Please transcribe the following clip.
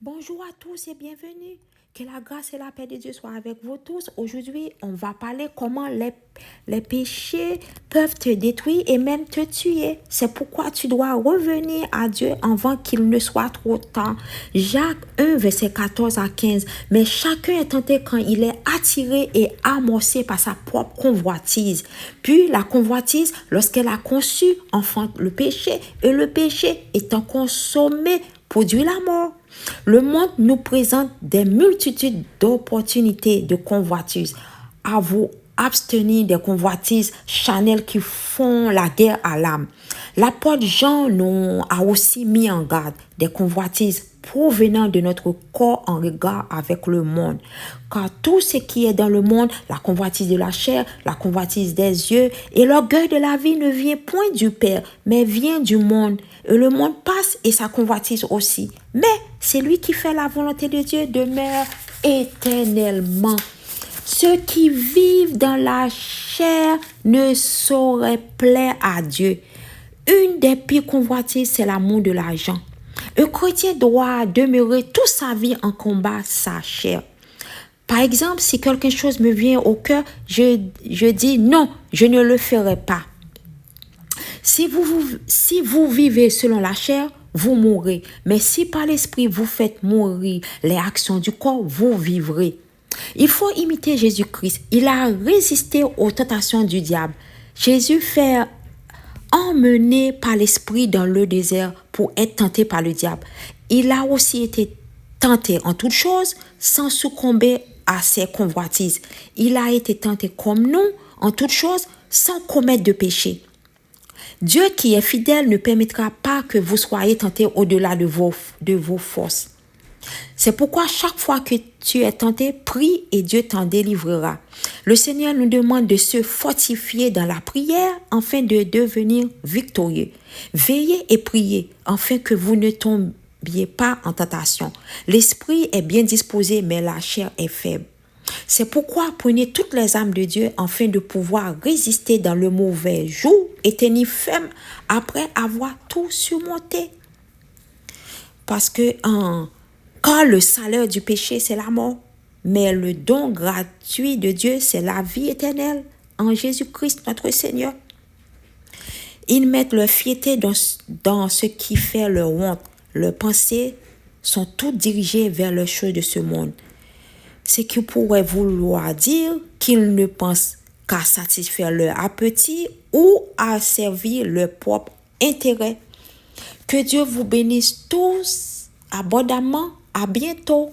Bonjour à tous et bienvenue. Que la grâce et la paix de Dieu soient avec vous tous. Aujourd'hui, on va parler comment les péchés peuvent te détruire et même te tuer. C'est pourquoi tu dois revenir à Dieu avant qu'il ne soit trop tard. Jacques 1, verset 14 à 15. Mais chacun est tenté quand il est attiré et amorcé par sa propre convoitise. Puis la convoitise, lorsqu'elle a conçu, enfante le péché. Et le péché étant consommé, produit la mort. Le monde nous présente des multitudes d'opportunités de convoitise. À vous abstenir des convoitises charnelles qui font la guerre à l'âme. L'apôtre Jean nous a aussi mis en garde des convoitises provenant de notre corps en regard avec le monde. Car tout ce qui est dans le monde, la convoitise de la chair, la convoitise des yeux et l'orgueil de la vie ne vient point du Père, mais vient du monde. Et le monde passe et sa convoitise aussi. Mais celui qui fait la volonté de Dieu demeure éternellement. Ceux qui vivent dans la chair ne sauraient plaire à Dieu. Une des pires convoitises, c'est l'amour de l'argent. Un chrétien doit demeurer toute sa vie en combat sa chair. Par exemple, si quelque chose me vient au cœur, je dis non, je ne le ferai pas. Si vous vivez selon la chair, vous mourrez. Mais si par l'esprit vous faites mourir les actions du corps, vous vivrez. Il faut imiter Jésus-Christ. Il a résisté aux tentations du diable. Jésus fait emmené par l'esprit dans le désert pour être tenté par le diable. Il a aussi été tenté en toutes choses sans succomber à ses convoitises. Il a été tenté comme nous en toutes choses sans commettre de péché. Dieu qui est fidèle ne permettra pas que vous soyez tentés au-delà de vos forces. C'est pourquoi chaque fois que tu es tenté, prie et Dieu t'en délivrera. Le Seigneur nous demande de se fortifier dans la prière afin de devenir victorieux. Veillez et priez afin que vous ne tombiez pas en tentation. L'esprit est bien disposé, mais la chair est faible. C'est pourquoi prenez toutes les âmes de Dieu afin de pouvoir résister dans le mauvais jour et tenir ferme après avoir tout surmonté. Parce que car le salaire du péché, c'est la mort. Mais le don gratuit de Dieu, c'est la vie éternelle en Jésus-Christ, notre Seigneur. Ils mettent leur fierté dans ce qui fait leur honte. Leurs pensées sont toutes dirigées vers les choses de ce monde. Ce qui pourrait vouloir dire qu'ils ne pensent qu'à satisfaire leur appétit ou à servir leur propre intérêt. Que Dieu vous bénisse tous abondamment. À bientôt.